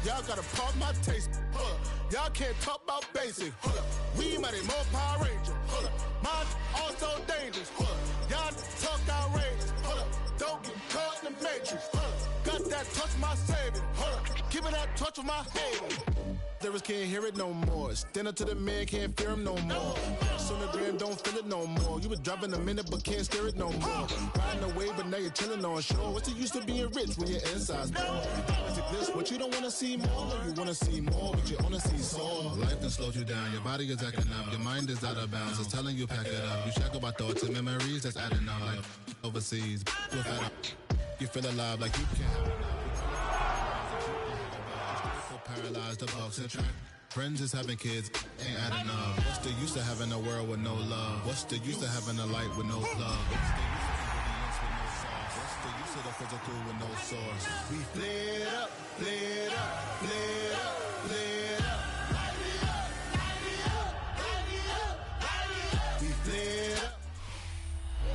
Y'all gotta pop my taste. Hold up. Y'all can't talk about basic. Hold up. We might need more Power Ranger. Hold up. Mine also dangerous. Hold up. Y'all talk outrageous. Hold up. Don't get caught in the matrix. Hold up. Got that touch my savior. Hold up. Giving that touch with my hater. Lyrics can't hear it no more. Stand up to the man, can't fear him no more. Sonogram don't feel it no more. You was driving a minute but can't steer it no more. Riding away but now you're chilling on shore. What's the use of being rich when your inside's poor? Is it this what you don't wanna see more? No, you wanna see more, but you wanna see sore. Life done slowed you down, your body is acting up, your mind is out of bounds. It's telling you pack it up. You check about thoughts and memories that's adding up. Like overseas, you feel alive like you can't. Paralyzed, the box and track. Friends is having kids, ain't adding up. What's the use of having a world with no love? What's the use of having a light with no love? What's the use of the physical with no source? We flared up, flared up, flared up, flared up. Light it up, light it up, light it up, light it up. We flared up.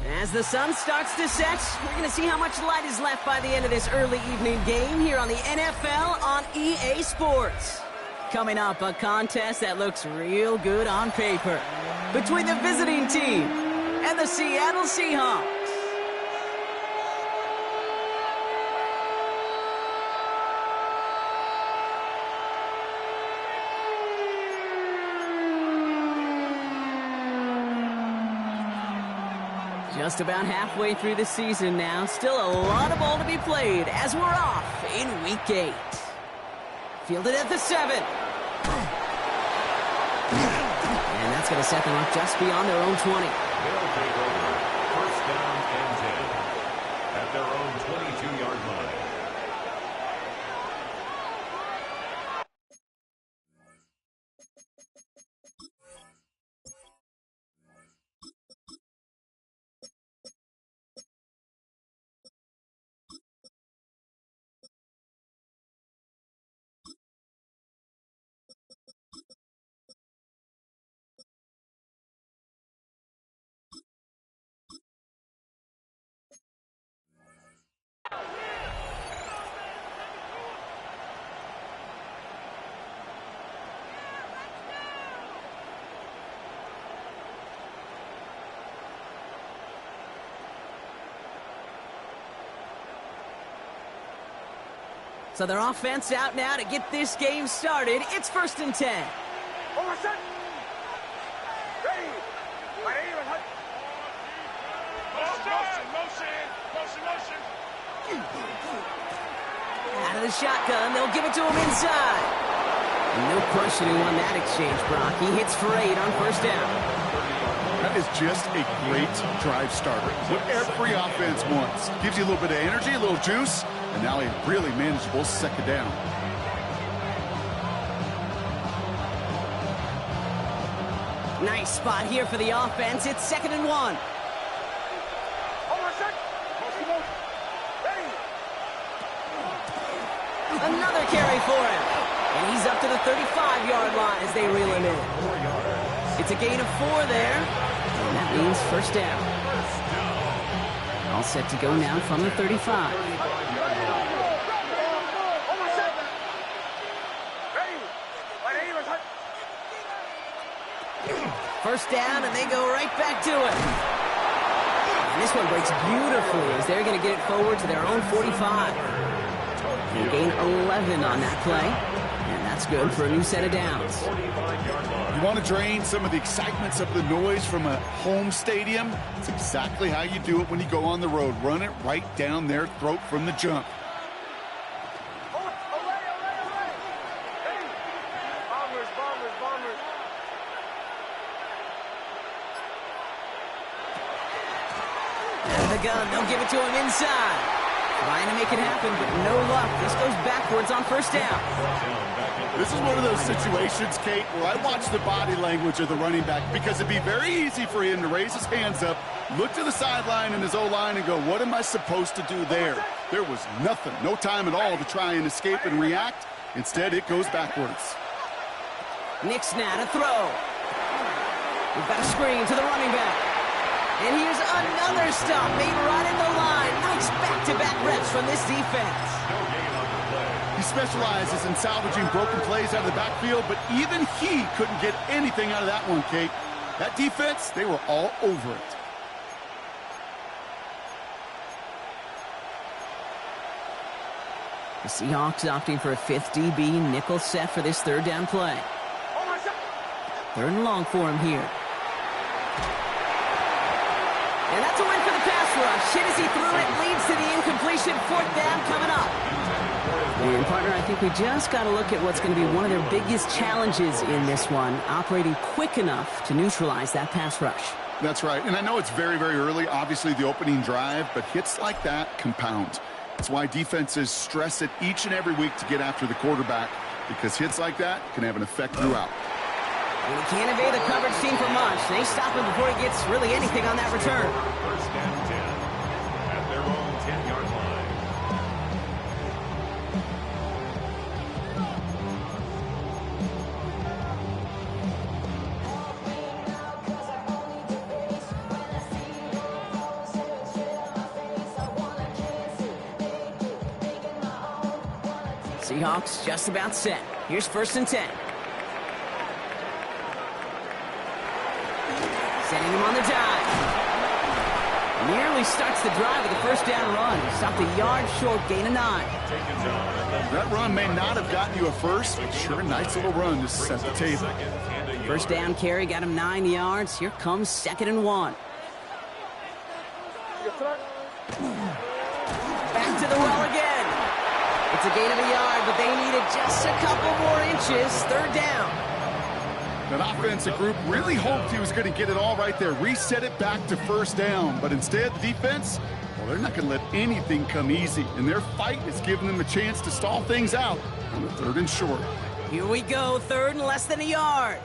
As the sun starts to set, we're going to see how much light is left by the end of this early evening game here on the NFL on EA Sports. Coming up, a contest that looks real good on paper between the visiting team and the Seattle Seahawks. Just about halfway through the season now. Still a lot of ball to be played as we're off in Week 8. Fielded at the 7. And that's going to set them up just beyond their own 20. They'll take over. First down and 10 at their own 22-yard line. So their offense out now to get this game started. It's 1st and 10. Over set. Ready. Motion. Out of the shotgun, they'll give it to him inside. No questioning on that exchange, Brock. He hits for 8 on 1st down. That is just a great drive starter. What every offense wants. Gives you a little bit of energy, a little juice, and now a really manageable 2nd down. Nice spot here for the offense. It's 2nd and 1. Another carry for him. And he's up to the 35-yard line as they reel him in. It's a gain of 4 there. And that means 1st down. All set to go now from the 35. First down, and they go right back to it. And this one breaks beautifully as they're going to get it forward to their own 45. And gain 11 on that play. And that's good for a new set of downs. You want to drain some of the excitement, some of the noise from a home stadium? It's exactly how you do it when you go on the road. Run it right down their throat from the jump. Gun. They'll give it to him inside. Trying to make it happen, but no luck. This goes backwards on 1st down. This is one of those situations, Kate, where I watch the body language of the running back because it'd be very easy for him to raise his hands up, look to the sideline in his O-line and go, what am I supposed to do there? There was nothing, no time at all to try and escape and react. Instead, it goes backwards. Nick now to throw. We've got a screen to the running back. And here's another stop made right in the line. Nice back-to-back reps from this defense. He specializes in salvaging broken plays out of the backfield, but even he couldn't get anything out of that one, Kate. That defense, they were all over it. The Seahawks opting for a 5th DB nickel set for this 3rd down play. 3rd and long for him here. And that's a win for the pass rush. Hit as he threw it, leads to the incompletion. 4th down coming up. And partner, I think we just got to look at what's going to be one of their biggest challenges in this one, operating quick enough to neutralize that pass rush. That's right. And I know it's very, very early, obviously the opening drive, but hits like that compound. That's why defenses stress it each and every week to get after the quarterback, because hits like that can have an effect throughout. And he can't evade the coverage team for much. They stop him before he gets really anything on that return. 1st and 10 at their own 10-yard line. Seahawks just about set. Here's 1st and 10. Setting him on the dive. Nearly starts the drive with a 1st down run. Stopped a yard short, gain of 9. That run may not have gotten you a first, but sure, a nice little run to set the table. 1st down carry got him 9 yards. Here comes 2nd and 1. Back to the well again. It's a gain of a yard, but they needed just a couple more inches. 3rd down. That offensive group really hoped he was going to get it all right there, reset it back to 1st down. But instead, the defense, well, they're not going to let anything come easy. And their fight is giving them a chance to stall things out on the 3rd and short. Here we go, 3rd and less than a yard.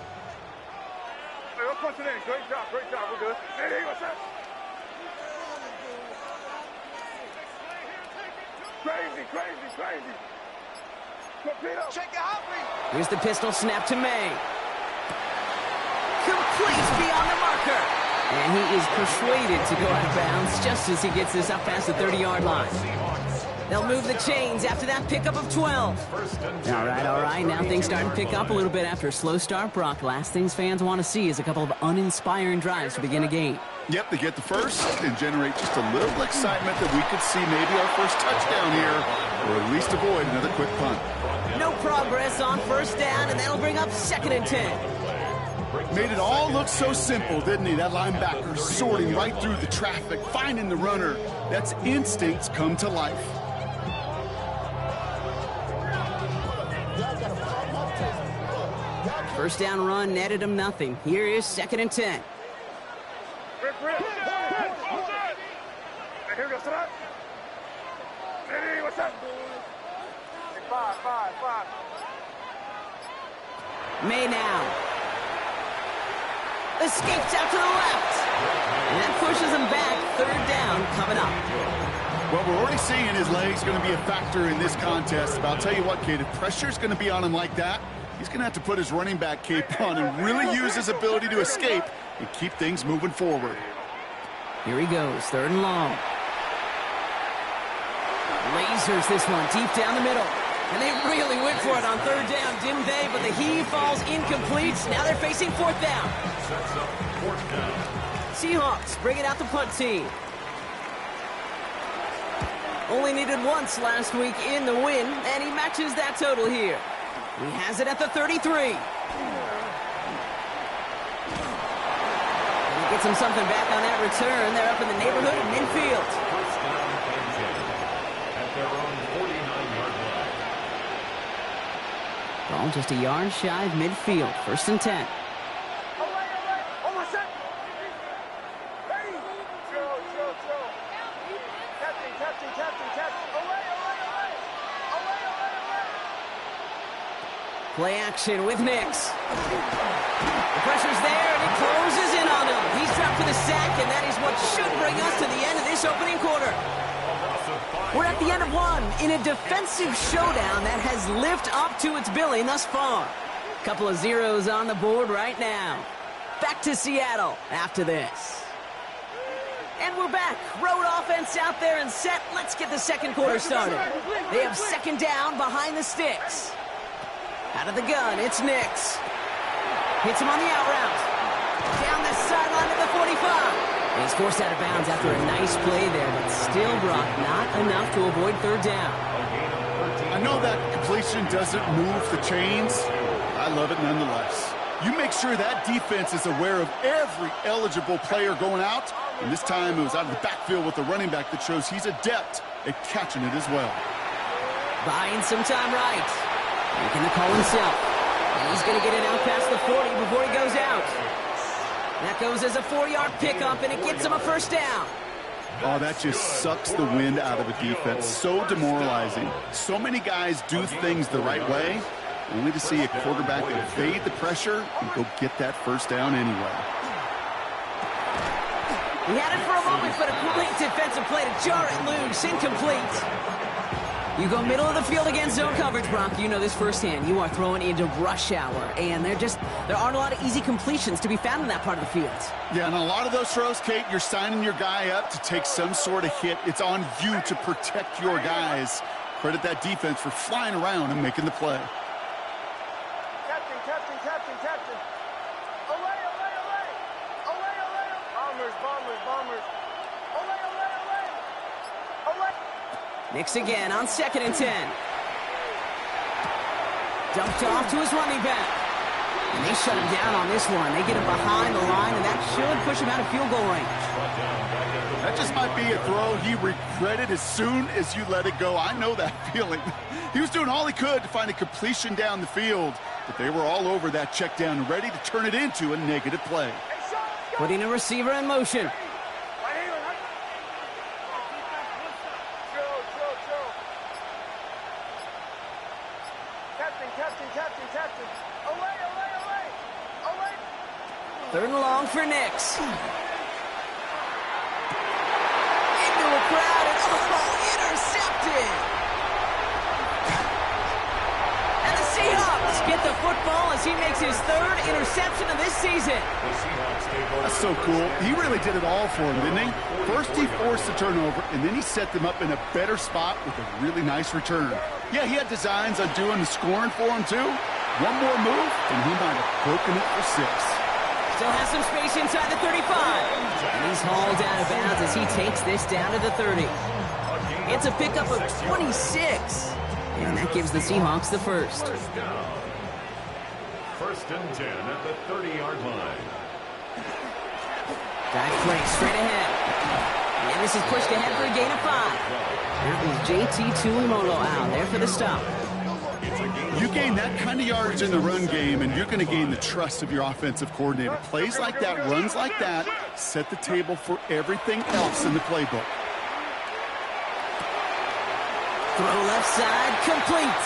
Hey, let's punch it in. Great job, we're good. Hey, what's up? Crazy. Check the heartbeat. Here's the pistol snap to May. Complete beyond the marker. And he is persuaded to go out of bounds just as he gets this up past the 30-yard line. They'll move the chains after that pickup of 12. All right. Now things starting to pick up a little bit after a slow start, Brock. Last things fans want to see is a couple of uninspiring drives to begin a game. Yep, they get the first and generate just a little excitement that we could see maybe our first touchdown here, or at least avoid another quick punt. No progress on 1st down, and that'll bring up 2nd and 10. Made it all look so simple, didn't he? That linebacker sorting right through the traffic, finding the runner. That's instincts come to life. First down run netted him nothing. Here is 2nd and 10. Hey, what's up? Five. May now. Escapes out to the left. And that pushes him back. 3rd down coming up. Well, we're already seeing his legs going to be a factor in this contest. But I'll tell you what, Kate, if pressure's going to be on him like that, he's going to have to put his running back cape on and really use his ability to escape and keep things moving forward. Here he goes, 3rd and long. Lasers this one deep down the middle. And they really went for it on 3rd down, didn't they? But the heave falls incomplete. Now they're facing 4th down. Seahawks bringing out the punt team. Only needed once last week in the win, and he matches that total here. He has it at the 33. And he gets him something back on that return. They're up in the neighborhood of midfield. 1st down and 10 at their own 49-yard line. Ball just a yard shy of midfield. 1st and 10. Play action with Nix. The pressure's there, and it closes in on him. He's dropped for the sack, and that is what should bring us to the end of this opening quarter. We're at the end of one in a defensive showdown that has lived up to its billing thus far. Couple of zeros on the board right now. Back to Seattle after this. And we're back. Road offense out there and set. Let's get the second quarter started. They have second down behind the sticks. Out of the gun, it's Nix. Hits him on the out route. Down the sideline to the 45. He's forced out of bounds after a nice play there, but still, Brock, not enough to avoid third down. I know that completion doesn't move the chains. I love it nonetheless. You make sure that defense is aware of every eligible player going out. And this time it was out of the backfield with the running back that shows he's adept at catching it as well. Buying some time right. Making the call himself. And he's going to get it out past the 40 before he goes out. That goes as a 4-yard pickup, and it gets him a first down. Oh, that just sucks the wind out of a defense. So demoralizing. So many guys do things the right way, only to see a quarterback evade the pressure and go get that first down anyway. He had it for a moment, but a great defensive play to jar it loose. Incomplete. You go middle of the field against zone coverage, Brock. You know this firsthand. You are throwing into rush hour, and there aren't a lot of easy completions to be found in that part of the field. Yeah, and a lot of those throws, Kate, you're signing your guy up to take some sort of hit. It's on you to protect your guys. Credit that defense for flying around and making the play. Captain. Bombers. Nix again on 2nd and 10. Dumped off to his running back. And they shut him down on this one. They get him behind the line, and that should push him out of field goal range. That just might be a throw he regretted as soon as you let it go. I know that feeling. He was doing all he could to find a completion down the field, but they were all over that check down, ready to turn it into a negative play. Putting a receiver in motion. Captain. Away. 3rd and long for Nix. Into a crowd and intercepted. And the Seahawks get the football as he makes his 3rd interception of this season. That's so cool. He really did it all for him, didn't he? First he forced the turnover, and then he set them up in a better spot with a really nice return. Yeah, he had designs on doing the scoring for him, too. One more move, and he might have broken it for 6. Still has some space inside the 35. And he's hauled out of bounds as he takes this down to the 30. It's a pickup of 26. And that gives the Seahawks the first. First and 10 at the 30-yard line. Dive play straight ahead. And this is pushed ahead for a gain of 5. That was JT Tuimoloau out there for the stop. You gain that kind of yardage in the run game, and you're going to gain the trust of your offensive coordinator. Plays like that, runs like that, set the table for everything else in the playbook. Throw left side, complete.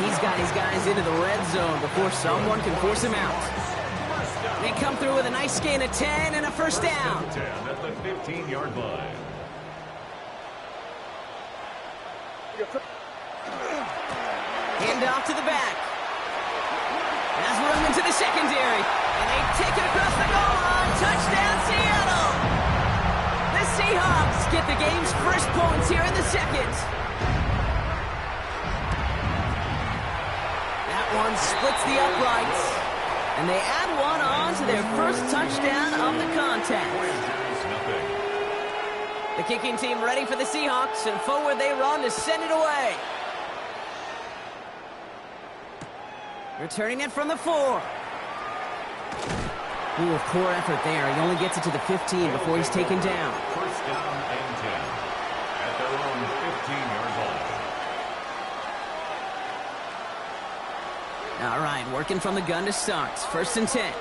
He's got his guys into the red zone before someone can force him out. They come through with a nice gain of 10 and a first down. 10 at the 15-yard line. Hand off to the back. Has room into the secondary. And they take it across the goal line. Touchdown, Seattle! The Seahawks get the game's first points here in the second. That one splits the uprights. And they add one on to their first touchdown of the contest. The kicking team ready for the Seahawks, and forward they run to send it away. Returning it from the 4. Ooh, poor effort there. He only gets it to the 15 before he's taken down. First down and 10 at their own 15-yard line. All right, working from the gun to start. First and 10.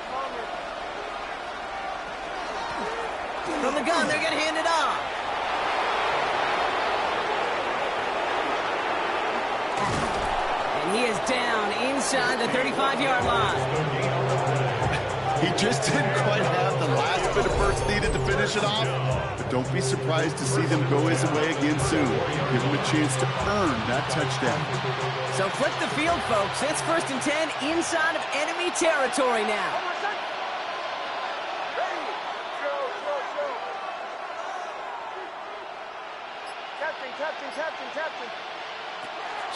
From the gun, they're going to hand it off. And he is down inside the 35-yard line. He just didn't quite have the last bit of burst needed to finish it off. But don't be surprised to see them go his way again soon. Give him a chance to earn that touchdown. So flip the field, folks. It's first and 10 inside of enemy territory now.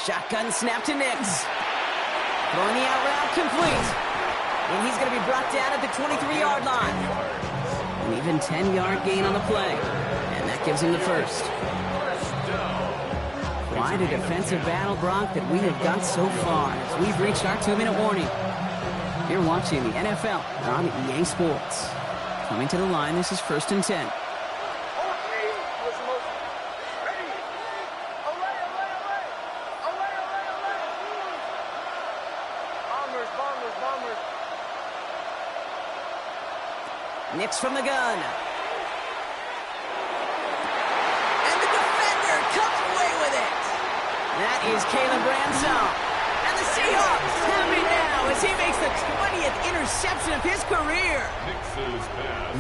Shotgun snap to Nix. Throwing the out route complete. And he's going to be brought down at the 23-yard line. An even 10-yard gain on the play. And that gives him the first. Quite a defensive battle, Brock, that we have got so far as we've reached our 2-minute warning. You're watching the NFL on EA Sports. Coming to the line, this is 1st and 10. Nix from the gun. And the defender comes away with it. That is Caleb Ransom. And the Seahawks have it now as he makes the 20th interception of his career.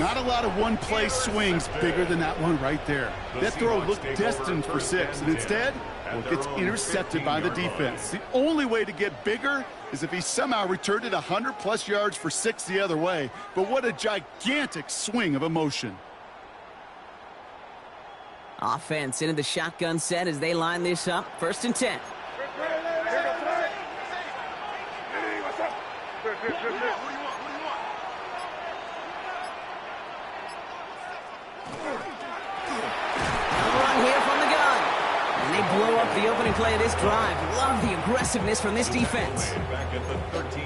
Not a lot of one-play swings bigger than that one right there. That throw looked destined for 6, and instead, well, it gets intercepted by the defense. The only way to get bigger is if he somehow returned it 100-plus yards for 6 the other way. But what a gigantic swing of emotion. Offense into the shotgun set as they line this up. 1st and 10. Blow up the opening play of this drive. Love the aggressiveness from this defense.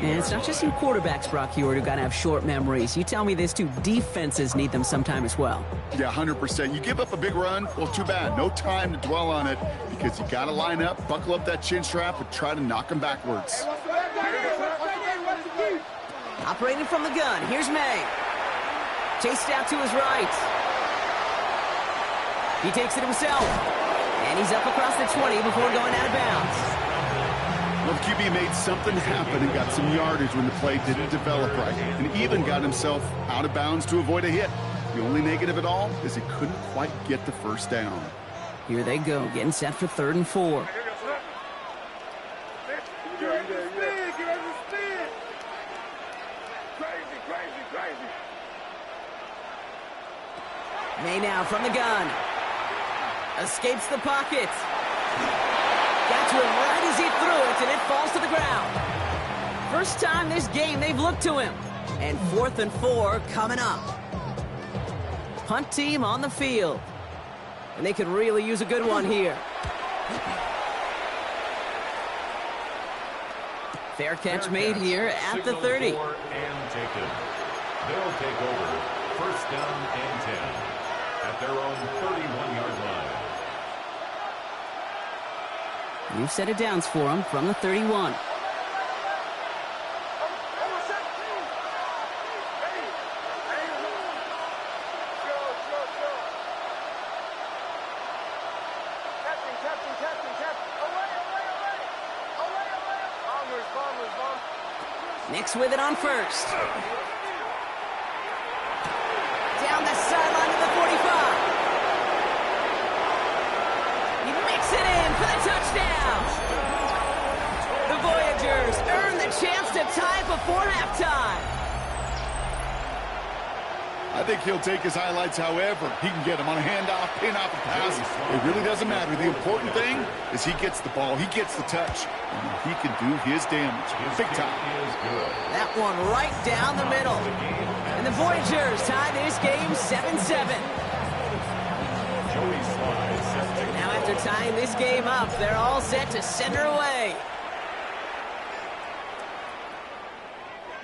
And it's not just you quarterbacks, Brock Heward, who got to have short memories. You tell me this too, defenses need them sometime as well. Yeah, 100%. You give up a big run, well, too bad. No time to dwell on it because you got to line up, buckle up that chin strap, and try to knock them backwards. Operating from the gun, here's May. Chased out to his right. He takes it himself. And he's up across the 20 before going out of bounds. Well, the QB made something happen and got some yardage when the play didn't develop right. And even got himself out of bounds to avoid a hit. The only negative at all is he couldn't quite get the first down. Here they go, getting set for 3rd and 4. May now from the gun. Escapes the pocket. Got to him right as he threw it, and it falls to the ground. First time this game they've looked to him. And 4th and 4 coming up. Punt team on the field. And they could really use a good one here. Fair catch made here at the 30. And taken. They'll take over 1st down and 10 at their own 31-yard line. You've set it downs for him from the 31. Nix with it on 1st. Down the sideline to the 45. He makes it in for the touchdown. The Voyagers earn the chance to tie before halftime. I think he'll take his highlights however he can get them on a handoff, pin off a pass. It really doesn't matter. The important thing is he gets the ball, he gets the touch, and he can do his damage. Big time. That one right down the middle. And the Voyagers tie this game 7-7. Now after tying this game up, they're all set to send her away.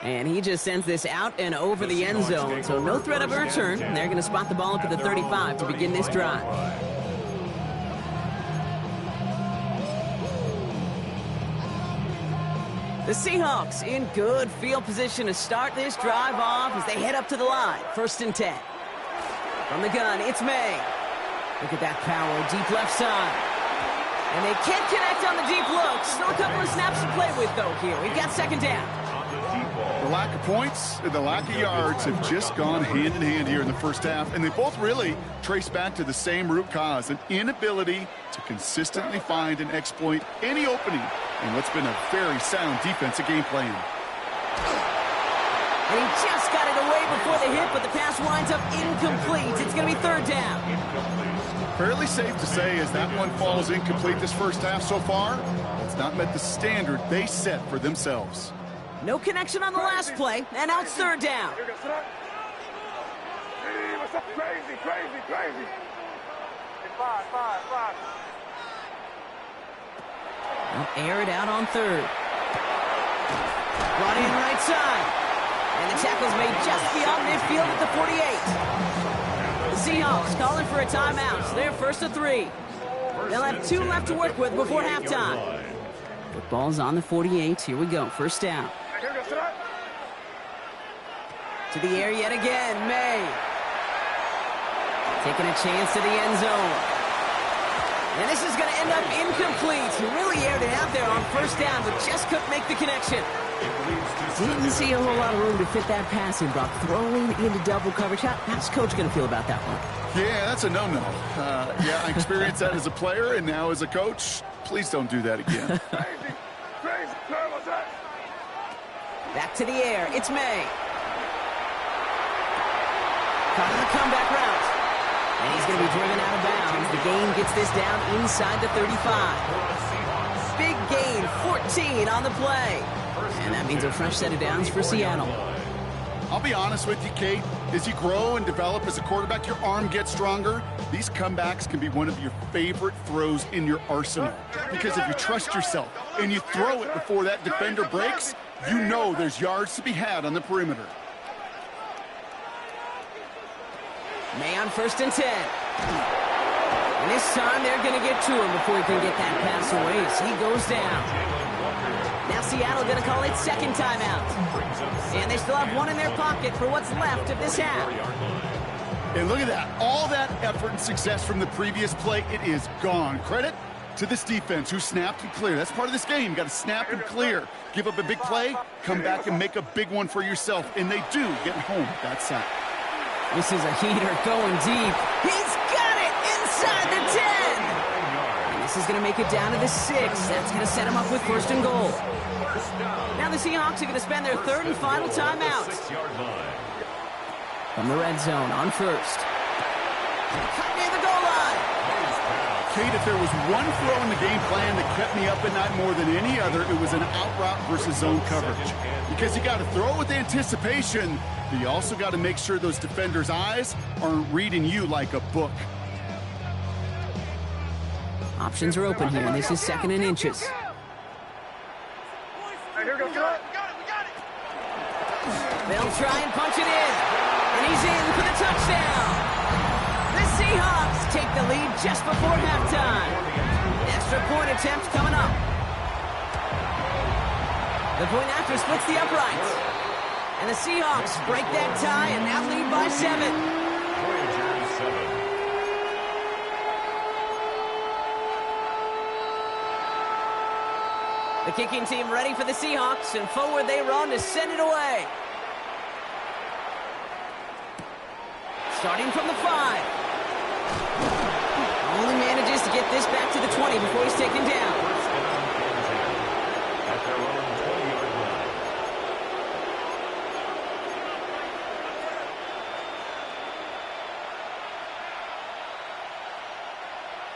And he just sends this out and over the end zone. So no threat of a return. They're going to spot the ball up at the 35 to begin this drive. The Seahawks in good field position to start this drive off as they head up to the line. 1st and 10. From the gun, it's May. Look at that power, deep left side. And they can't connect on the deep look. Still a couple of snaps to play with, though, here. We've got 2nd down. The lack of points and the lack of yards have just gone hand in hand here in the first half, and they both really trace back to the same root cause, an inability to consistently find and exploit any opening in what's been a very sound defensive game plan. And he just got it away before the hit, but the pass winds up incomplete. It's going to be 3rd down. Fairly safe to say as that one falls incomplete this first half so far, it's not met the standard they set for themselves. No connection on the last play, and now it's third down. Hey, what's up? Crazy, crazy, crazy. Hey, five. They'll air it out on third. Brought in right side. And the tackle's made just beyond midfield at the 48. The Seahawks calling for a timeout. So they're first to 3. They'll have 2 left to work with before halftime. Football's on the 48. Here we go. First down. To the air yet again. May. Taking a chance to the end zone. And this is going to end up incomplete. He really aired it out there on first down, but just couldn't make the connection. Didn't see a whole lot of room to fit that passing, Brock. Throwing into double coverage. How's Coach going to feel about that one? Yeah, that's a no-no. Yeah, I experienced that as a player and now as a coach. Please don't do that again. Crazy, what's that? Back to the air. It's May. Caught on the comeback route. And he's going to be driven out of bounds. The gain gets this down inside the 35. Big gain, 14 on the play. And that means a fresh set of downs for Seattle. I'll be honest with you, Kate. As you grow and develop as a quarterback, your arm gets stronger. These comebacks can be one of your favorite throws in your arsenal. Because if you trust yourself and you throw it before that defender breaks, you know there's yards to be had on the perimeter. May on first and 10. And this time they're going to get to him before he can get that pass away as he goes down. Now Seattle going to call it second timeout. And they still have one in their pocket for what's left of this half. And look at that. All that effort and success from the previous play, it is gone. Credit to this defense who snapped and cleared. That's part of this game. You got to snap and clear. Give up a big play, come back and make a big one for yourself. And they do get home with that sack. This is a heater going deep. He's got it inside the 10. And this is going to make it down to the 6. That's going to set him up with first and goal. Now the Seahawks are going to spend their third and final timeout. From the red zone on first. Cut near the goal line. Kate, if there was one throw in the game plan that kept me up at night more than any other, it was an out route versus zone coverage. Because you got to throw with anticipation, but you also got to make sure those defenders' eyes aren't reading you like a book. Options are open here, and this is second and inches. Hey, here goes it. They'll try and punch it in. And he's in for the touchdown. The Seahawks take the lead just before halftime. Extra point attempt coming up. The point after splits the uprights. And the Seahawks break that tie and now lead by 7. The kicking team ready for the Seahawks, and forward they run to send it away. Starting from the 5. Only manages to get this back to the 20 before he's taken down. At their own 20-yard line.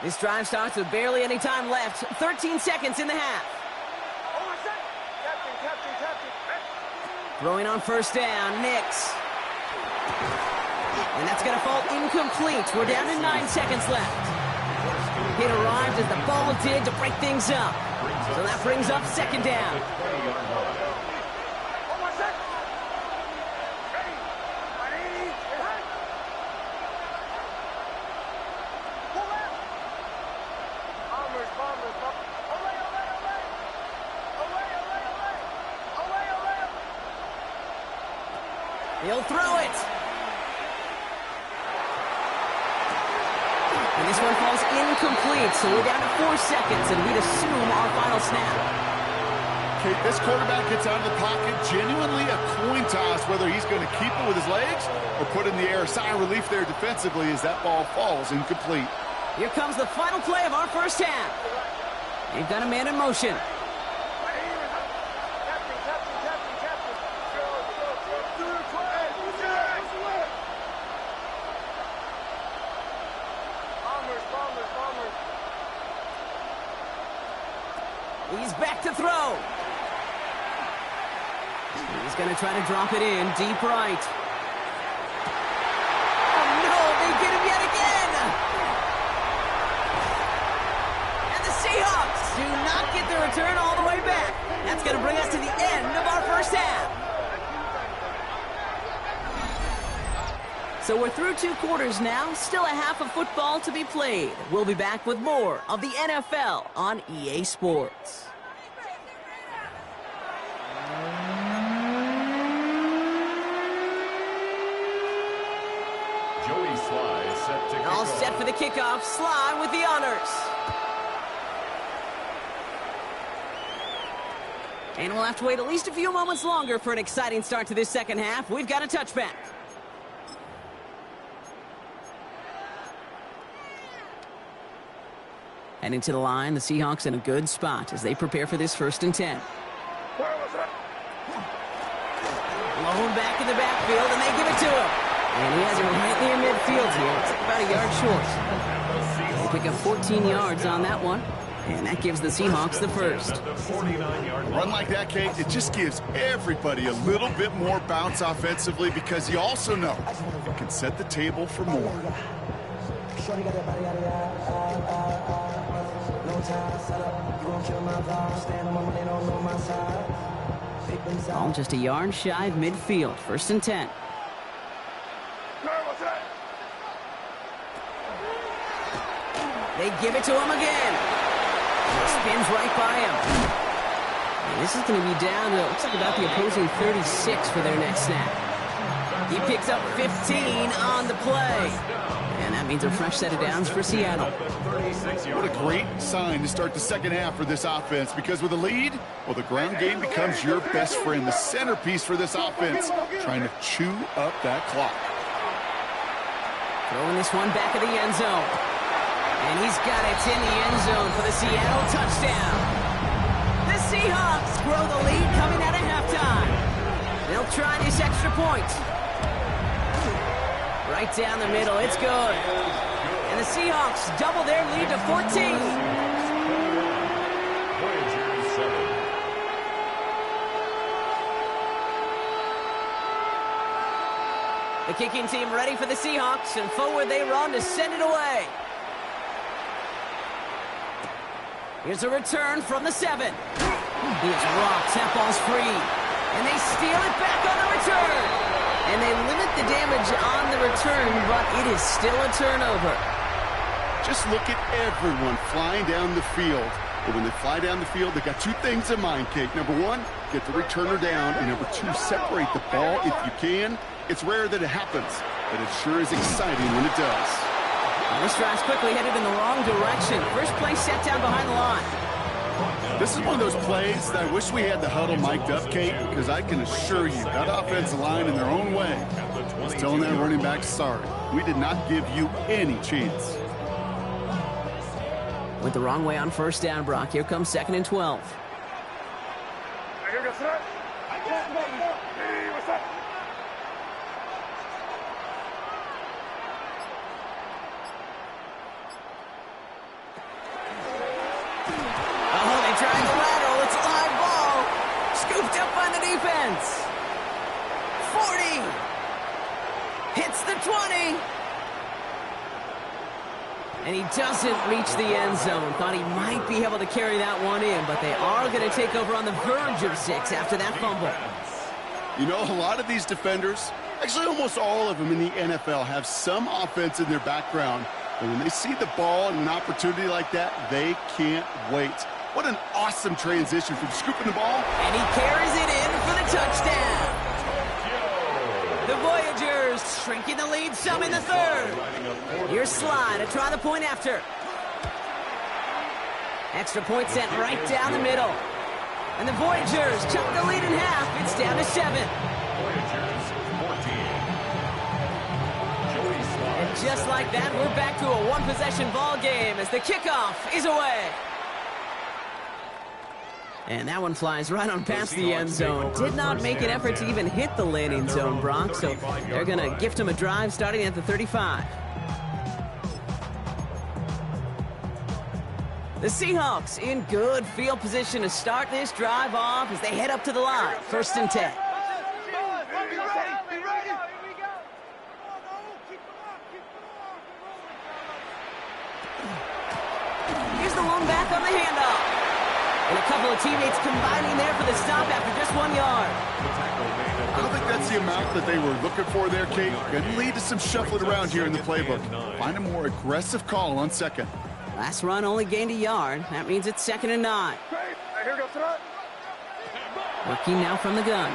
This drive starts with barely any time left. 13 seconds in the half. Throwing on first down, Nix. And that's going to fall incomplete. We're down to 9 seconds left. It arrived as the ball did to break things up. So that brings up second down. He'll throw it. And this one falls incomplete, so we're down to 4 seconds, and we'd assume our final snap. Kate, this quarterback gets out of the pocket, genuinely a coin toss, whether he's going to keep it with his legs or put it in the air. Sigh of relief there defensively as that ball falls incomplete. Here comes the final play of our first half. They've got a man in motion. He's back to throw. He's going to try to drop it in deep right. Oh, no, they get him yet again. And the Seahawks do not get the return all the way back. That's going to bring us to the end of our first half. So we're through 2 quarters now, still a half of football to be played. We'll be back with more of the NFL on EA Sports. Joey Sly set to kick All off. set for the kickoff. Sly with the honors. And we'll have to wait at least a few moments longer for an exciting start to this second half. We've got a touchback. Heading to the line, the Seahawks in a good spot as they prepare for this 1st and 10. Blown back in the backfield, and they give it to him. And he has it right near midfield here. It's about a yard short. They pick up 14 yards on that one, and that gives the Seahawks the first. A run like that, Kate, it just gives everybody a little bit more bounce offensively because you also know it can set the table for more. All just a yard shy of midfield. 1st and 10. They give it to him again. He spins right by him. And this is going to be down to, looks like about the opposing 36 for their next snap. He picks up 15 on the play. And that means a fresh set of downs for Seattle. What a great sign to start the second half for this offense, because with a lead, well, the ground game becomes your best friend, the centerpiece for this offense, trying to chew up that clock. Throwing this one back of the end zone. And he's got it in the end zone for the Seattle touchdown. The Seahawks grow the lead coming out of halftime. They'll try this extra point. Right down the middle, it's good. And the Seahawks double their lead to 14. Voyagers 7. The kicking team ready for the Seahawks, and forward they run to send it away. Here's a return from the 7. Here's rocked, that ball's free. And they steal it back on the return. And they limit the damage on the return, but it is still a turnover. Just look at everyone flying down the field. But when they fly down the field, they got 2 things in mind, Kate. Number 1, get the returner down. And number 2, separate the ball if you can. It's rare that it happens, but it sure is exciting when it does. Well, this drive's quickly headed in the wrong direction. First play set down behind the line. This is one of those plays that I wish we had the huddle mic'd up, Kate, because I can assure you that offensive line in their own way is telling that running back, sorry, we did not give you any chance. Went the wrong way on 1st down, Brock. Here comes 2nd and 12. Oh, they tried the lateral. It's a live ball. Scooped up by the defense. 40. Hits the 20. And he doesn't reach the end zone. Thought he might be able to carry that one in, but they are going to take over on the verge of 6 after that fumble. You know, a lot of these defenders, actually almost all of them in the NFL, have some offense in their background. And when they see the ball and an opportunity like that, they can't wait. What an awesome transition from scooping the ball. And he carries it in for the touchdown. The Voyagers shrinking the lead some in the 3rd. Here's Sly to try the point after. Extra point sent right down the middle. And the Voyagers chop the lead in half. It's down to 7. Voyagers 14. Joey Sly. And just like that, we're back to a one-possession ball game as the kickoff is away. And that one flies right on past the end zone. Did not make an effort to even hit the landing zone, Brock, so they're going to gift him a drive starting at the 35. The Seahawks in good field position to start this drive off as they head up to the line. 1st and 10. Here's the one back on the handoff. And a couple of teammates combining there for the stop after just 1 yard. I don't think that's the amount that they were looking for there, Kate. Going to lead to some shuffling around here in the playbook. Find a more aggressive call on 2nd. Last run only gained a yard. That means it's 2nd and 9. Here goes tonight. Working now from the gun.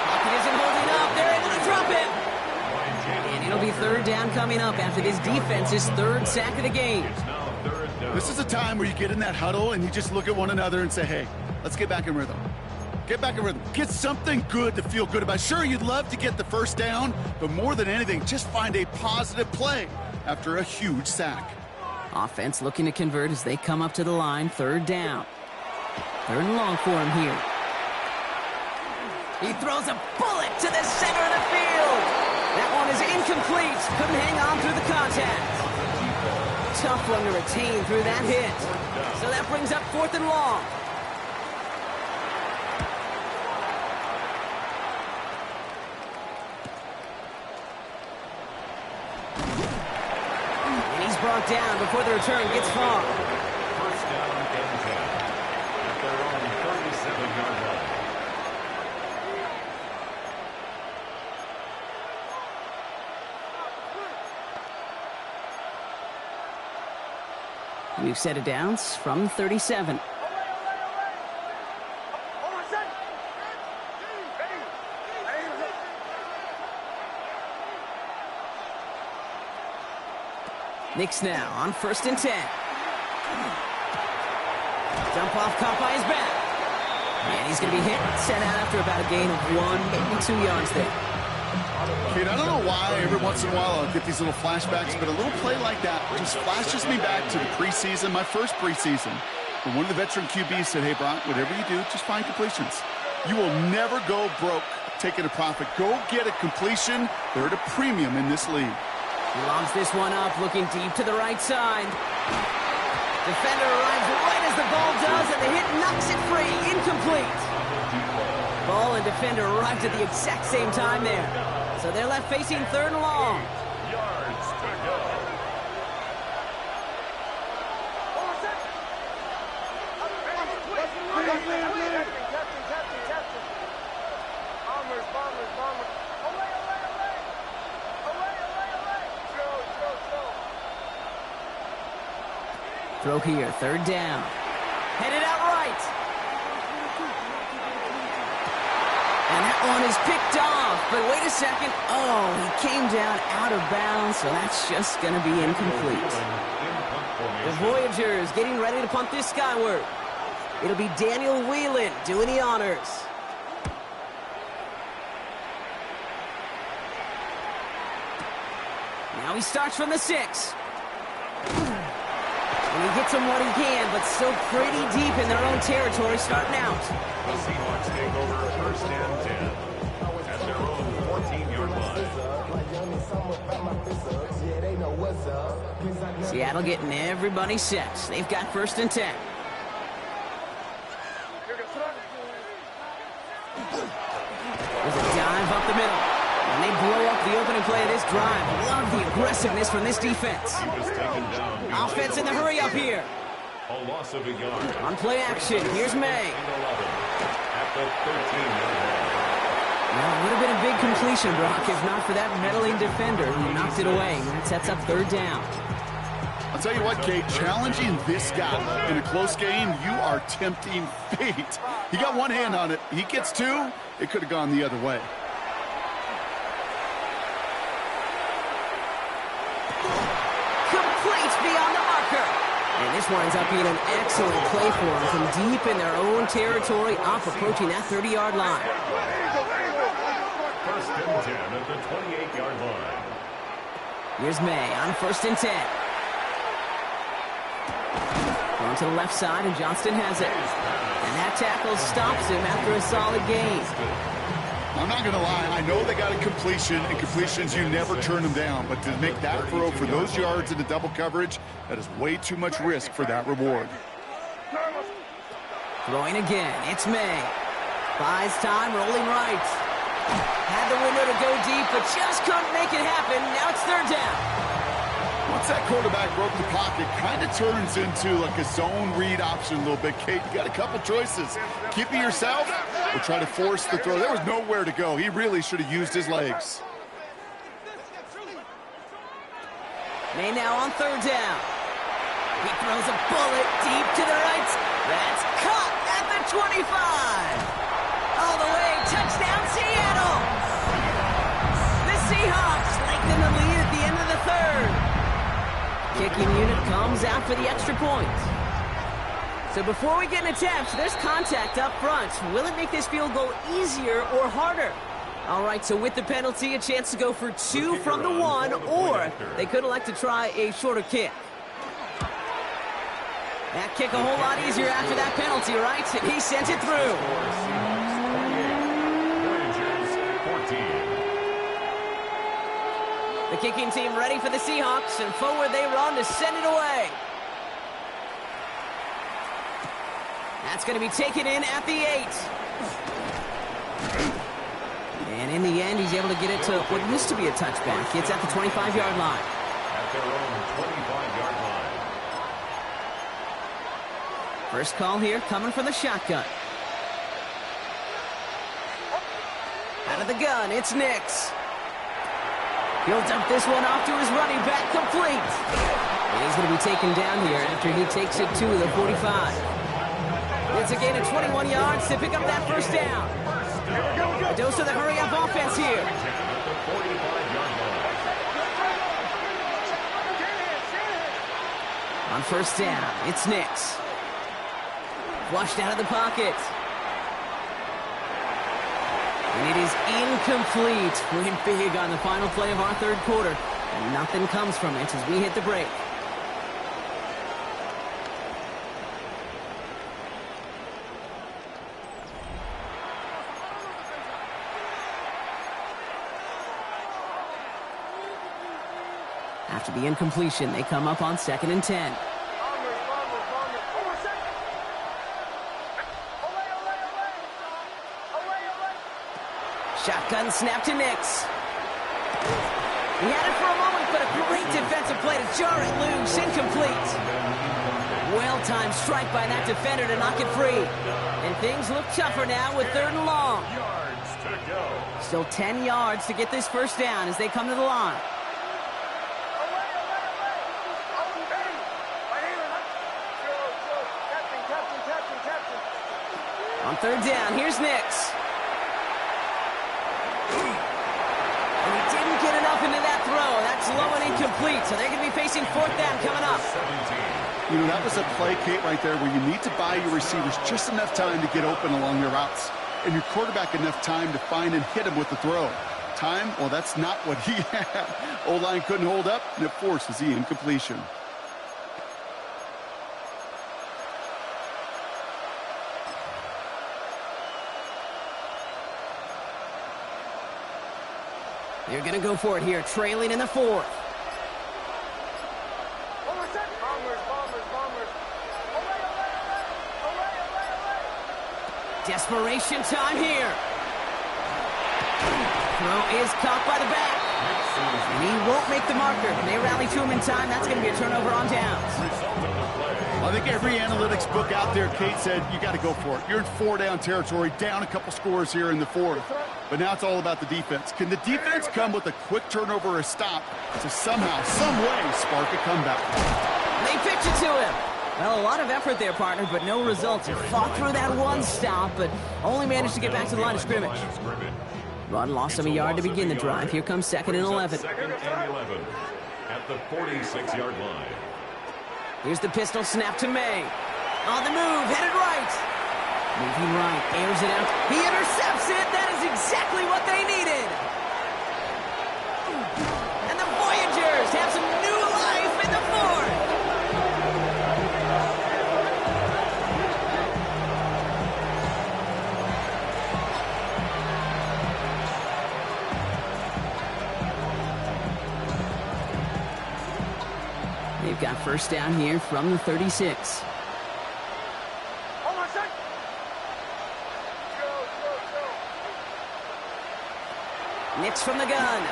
Pocket isn't holding up. They're able to drop it. And it'll be 3rd down coming up after this defense's 3rd sack of the game. This is a time where you get in that huddle and you just look at one another and say, hey, let's get back in rhythm. Get back in rhythm. Get something good to feel good about. Sure, you'd love to get the 1st down, but more than anything, just find a positive play after a huge sack. Offense looking to convert as they come up to the line. 3rd down. 3rd and long for him here. He throws a bullet to the center of the field. That one is incomplete. Couldn't hang on through the contact. Tough one to retain through that hit. So that brings up 4th and long. And he's brought down before the return gets far. 1st down and 10 at their own 37-yard line. We've set it down from 37. Knicks now on 1st and 10. Jump off caught by his back. And he's going to be hit, set out after about a gain of 1, maybe 2 yards there. Kate, I don't know why every once in a while I'll get these little flashbacks, but a little play like that just flashes me back to the preseason, my first preseason, when one of the veteran QBs said, hey, Brock, whatever you do, just find completions. You will never go broke taking a profit. Go get a completion. They're at a premium in this league. He lobs this one up, looking deep to the right side. Defender arrives right as the ball does, and the hit knocks it free. Incomplete. Ball and defender arrived at the exact same time there. So they're left facing 3rd and long. Yards to go. Throw here, 3rd down. Headed out right. And that one is picked off. But wait a second. Oh, he came down out of bounds, so that's just going to be incomplete. The Voyagers getting ready to punt this skyward. It'll be Daniel Whelan doing the honors. Now he starts from the 6. And he gets him what he can, but still pretty deep in their own territory starting out. The Seahawks take over 1st and 10 at their own 14-yard line. Seattle getting everybody set. They've got 1st and 10. There's a dive up the middle. And they blow up the opening play of this drive. Love the aggressiveness from this defense. He was taken down. Offense in the hurry up here. A loss of a yard. On play action, here's May. At the 13-yard line. Well, it would have been a big completion, Brock, if not for that meddling defender who knocked it away. And that sets up 3rd down. I'll tell you what, Kate, challenging this guy in a close game, you are tempting fate. He got one hand on it. He gets 2, it could have gone the other way. Complete beyond the marker. And this winds up being an excellent play for them from deep in their own territory, up approaching that 30-yard line. 1st and 10 at the 28-yard line. Here's May on 1st and 10. Going to the left side, and Johnston has it. And that tackle stops him after a solid gain. I'm not going to lie. I know they got a completion, and completions, you never turn them down. But to make that throw for those yards into double coverage, that is way too much risk for that reward. Throwing again. It's May. Buys time, rolling right. Had the window to go deep, but just couldn't make it happen. Now it's third down. Once that quarterback broke the pocket, kind of turns into like a zone read option a little bit. Kate, you got a couple choices. Keep it yourself or try to force the throw. There was nowhere to go. He really should have used his legs. May now on third down. He throws a bullet deep to the right. That's caught at the 25. All the way, touchdown Seattle. The Seahawks lengthen the lead at the end of the third. Kicking unit comes out for the extra point. So before we get an attempt, there's contact up front. Will it make this field goal easier or harder? All right, so with the penalty, a chance to go for two from the one, or they could elect to try a shorter kick. That kick a whole lot easier after that penalty, right? And he sent it through. The kicking team ready for the Seahawks, and forward they run to send it away. That's going to be taken in at the 8. And in the end, he's able to get it to what used to be a touchback. It's at the 25-yard line. At their own 25-yard line. First call here coming from the shotgun. Out of the gun, it's Nix. He'll dump this one off to his running back, complete. And he's going to be taken down here after he takes it to the 45. It's a gain of 21 yards to pick up that first down. A dose of the hurry-up offense here. On first down, it's Nix. Flushed out of the pocket. And it is incomplete. Went big on the final play of our third quarter. And nothing comes from it as we hit the break. After the incompletion, they come up on 2nd and 10. Shotgun snap to Nix. He had it for a moment, but a great defensive play to jar it loose. Incomplete. Well-timed strike by that defender to knock it free. And things look tougher now with 3rd and long. Still 10 yards to get this first down as they come to the line. On 3rd down, here's Nix. And he didn't get enough into that throw. That's low and incomplete, so they're going to be facing 4th down coming up. You know, that was a play, Kate, right there where you need to buy your receivers just enough time to get open along their routes. And your quarterback enough time to find and hit him with the throw. Time, well, that's not what he had. O-line couldn't hold up, and it forces the incompletion. They're going to go for it here, trailing in the 4th. Desperation time here. Throw is caught by the back. And he won't make the marker. They rally to him in time. That's going to be a turnover on downs. I think every analytics book out there, Kate, said you got to go for it. You're in 4-down territory, down a couple scores here in the 4th. But now it's all about the defense. Can the defense come with a quick turnover or a stop to somehow, some way, spark a comeback? They pitch it to him. Well, a lot of effort there, partner, but no results. He fought through that one stop, but only managed to get back to the line of scrimmage. Run lost him a yard to begin the drive. Here comes 2nd and 11. 2nd and 11 at the 46-yard line. Here's the pistol snap to May. On the move, headed right. Moving right, airs it out. He intercepts it. That is exactly what they needed. And the Voyagers have some new life in the 4th. got first down here from the 36. Hold on a sec. Go. Nix from the gun.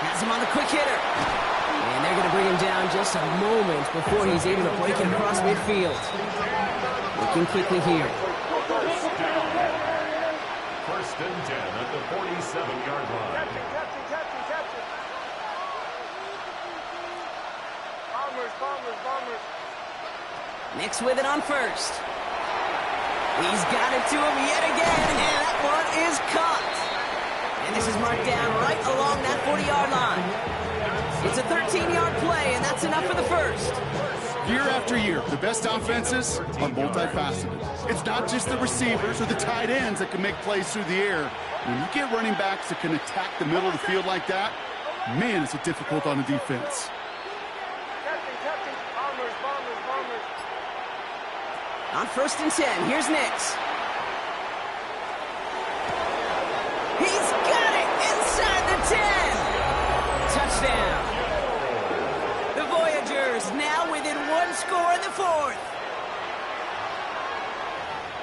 Has him on the quick hitter. And they're going to bring him down just a moment before he's able to break it across midfield. Looking quickly here. First and 10 at the 47-yard line. Captain. Bombers. Nix with it on first. He's got it to him yet again, and that one is caught. And this is marked down right along that 40-yard line. It's a 13-yard play, and that's enough for the first. Year after year, the best offenses are multifaceted. It's not just the receivers or the tight ends that can make plays through the air. When you get running backs that can attack the middle of the field like that, man, is it difficult on the defense. Captain. Bombers. On first and 10, here's Nix. He's got it inside the 10. Touchdown. The Voyagers now within one score in the fourth.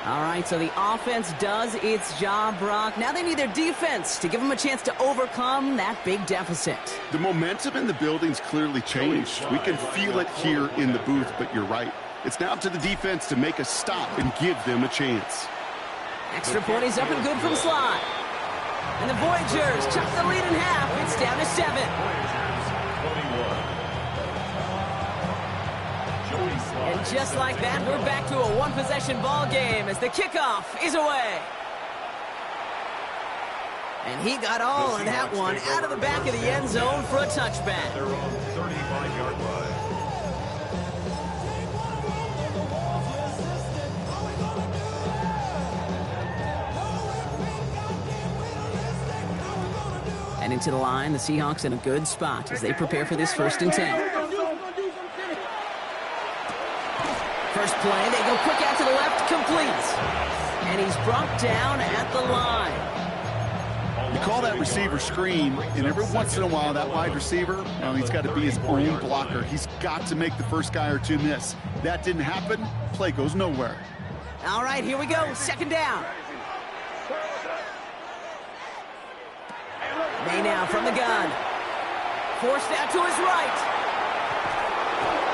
All right, so the offense does its job, Brock. Now they need their defense to give them a chance to overcome that big deficit. The momentum in the building's clearly changed. We can feel it here in the booth, but you're right. It's now up to the defense to make a stop and give them a chance. Extra point is up and good from Sly. And the Voyagers chop the lead in half. It's down to 7. And just like that, we're back to a one-possession ball game as the kickoff is away. And he got all of that one out of the back of the end zone for a touchback. Their own 35-yard line. And into the line, the Seahawks in a good spot as they prepare for this first and 10. First play, they go quick out to the left, complete. And he's brought down at the line. You call that receiver screen, and every once in a while, that wide receiver, well, he's got to be his own blocker. He's got to make the first guy or two miss. That didn't happen, play goes nowhere. All right, here we go, second down. May now from the gun. Forced out to his right.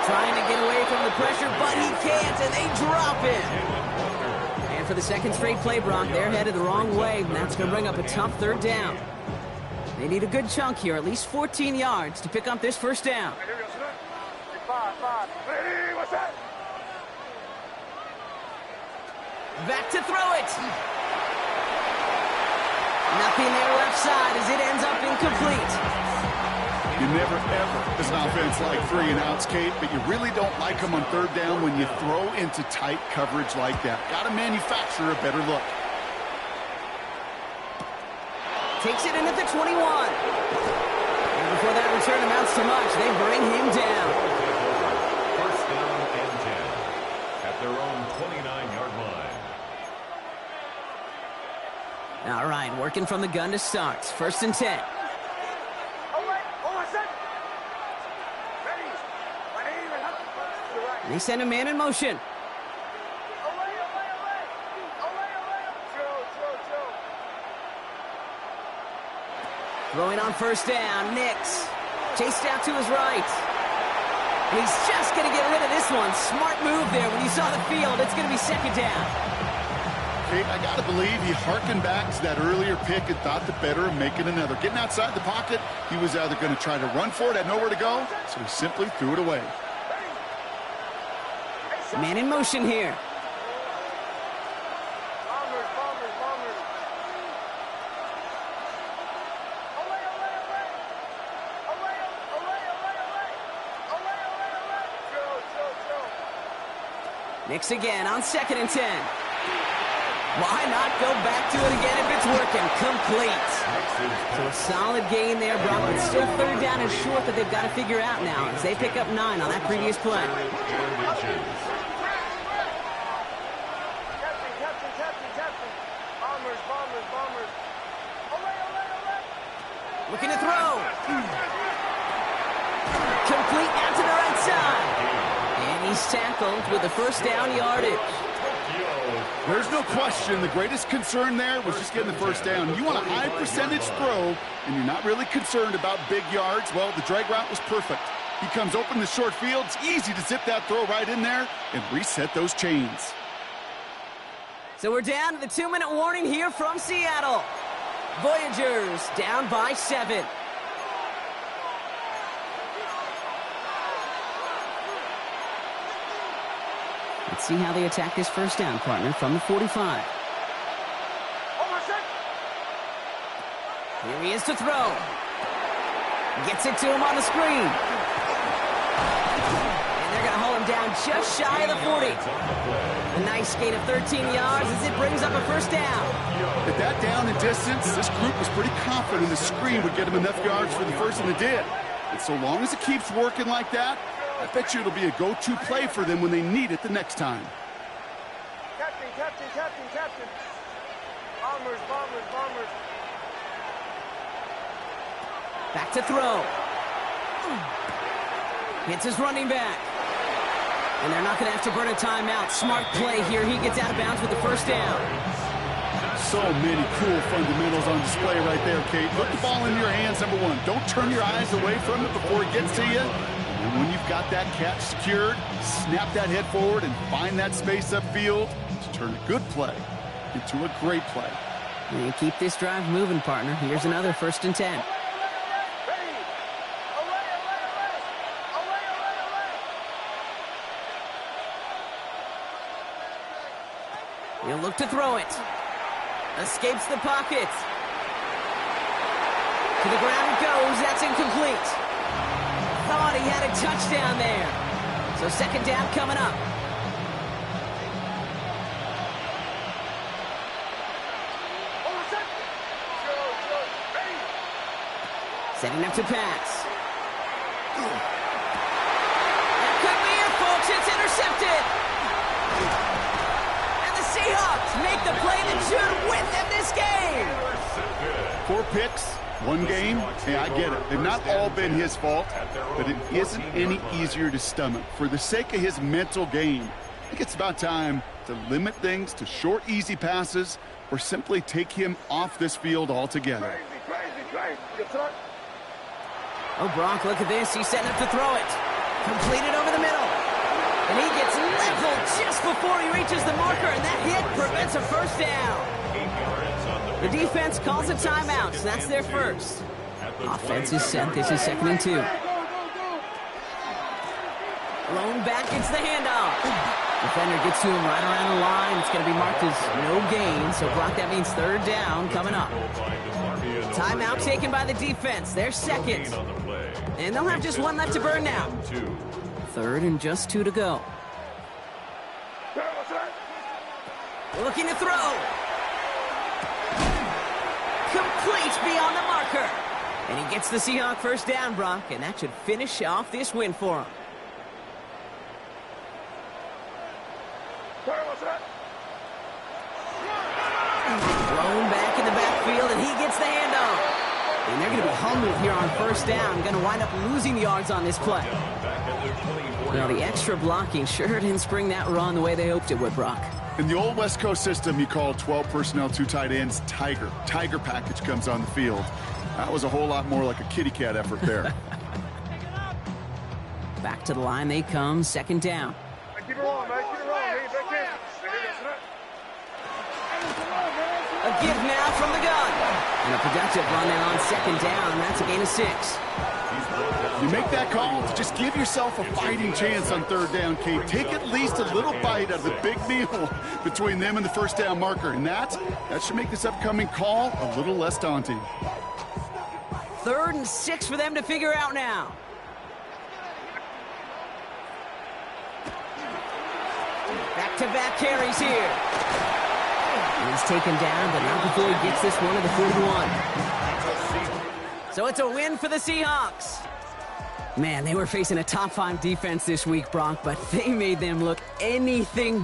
Trying to get away from the pressure, but he can't, and they drop him. And for the second straight play, Brock, they're headed the wrong way, and that's going to bring up a tough third down. They need a good chunk here, at least 14 yards, to pick up this first down. Back to throw it. Nothing there left side as it ends up incomplete. You never, ever, as an offense, like 3 and outs, Kate, but you really don't like them on third down when you throw into tight coverage like that. Got to manufacture a better look. Takes it in at the 21. And before that return amounts to much, they bring him down. First down and 10 at their own 29-yard line. All right, working from the gun to start. First and 10. They send a man in motion. Throwing on first down, Nix. Chased out to his right. And he's just going to get rid of this one. Smart move there. When you saw the field, it's going to be second down. Kate, I got to believe he harkened back to that earlier pick and thought the better of making another. Getting outside the pocket, he was either going to try to run for it, had nowhere to go, so he simply threw it away. Man in motion here. Bombers. Nix again on second and 10. Why not go back to it again if it's working? Complete. So a solid gain there, Brock, but still third down and short that they've got to figure out now as they pick up 9 on that previous play. Bombers. Looking to throw. Complete out to the tackled with the first down yardage. There's no question the greatest concern there was just getting the first down. You want a high percentage throw, and you're not really concerned about big yards. Well, the drag route was perfect. He comes open the short field. It's easy to zip that throw right in there and reset those chains. So we're down to the 2-minute warning here from Seattle. Voyagers down by 7. Let's see how they attack this first down, partner, from the 45. Here he is to throw. Gets it to him on the screen. And they're going to hold him down just shy of the 40. A nice gain of 13 yards as it brings up a first down. At that down and distance, this group was pretty confident the screen would get him enough yards for the first, and it did. And so long as it keeps working like that, I bet you it'll be a go-to play for them when they need it the next time. Captain, captain, captain, captain. Bombers, bombers, bombers. Back to throw. Hits his running back. And they're not going to have to burn a timeout. Smart play here. He gets out of bounds with the first down. So many cool fundamentals on display right there, Kate. Put the ball in your hands, number one. Don't turn your eyes away from it before it gets to you. And when you've got that catch secured, snap that head forward and find that space upfield to turn a good play into a great play. And keep this drive moving, partner. Here's another 1st and 10. He'll look to throw it. Escapes the pocket. To the ground it goes. That's incomplete. Thought he had a touchdown there. So 2nd down coming up. Setting up to pass. That could be it, folks. It's intercepted. Seahawks make the play that should win them this game. 4 picks, 1 game. Hey, I get it. They've not all been his fault, but it isn't any easier to stomach. For the sake of his mental game, I think it's about time to limit things to short, easy passes or simply take him off this field altogether. Oh, Brock, look at this. He's setting up to throw it. Completed over the middle. And he gets leveled just before he reaches the marker, and that hit prevents a first down. The defense calls a timeout, so that's their first. Offense is set. This is 2nd and 2. Blown back, it's the handoff. Defender gets to him right around the line. It's going to be marked as no gain, so Brock, that means 3rd down coming up. Timeout taken by the defense. They're 2nd. And they'll have just 1 left to burn now. 3rd and just 2 to go. Looking to throw. Complete beyond the marker. And he gets the Seahawk first down, Brock, and that should finish off this win for him. Thrown back in the backfield, and he gets the handoff. And they're going to be humbled here on first down. Going to wind up losing yards on this play. Well, the extra blocking sure didn't spring that run the way they hoped it would, Brock. In the old West Coast system, you call 12 personnel, 2 tight ends, Tiger. Tiger package comes on the field. That was a whole lot more like a kitty cat effort there. Back to the line they come, 2nd down. Keep it rolling, man. Keep it rolling. A give now from the gun. And a productive run there on 2nd down. That's a gain of 6. You make that call to just give yourself a fighting chance on 3rd down, Kate. Take at least a little bite out of the big meal between them and the first down marker. And that should make this upcoming call a little less daunting. 3rd and 6 for them to figure out now. Back-to-back carries here. He's taken down, but not before he gets this one to the 41. So it's a win for the Seahawks. Man, they were facing a top 5 defense this week, Brock, but they made them look anything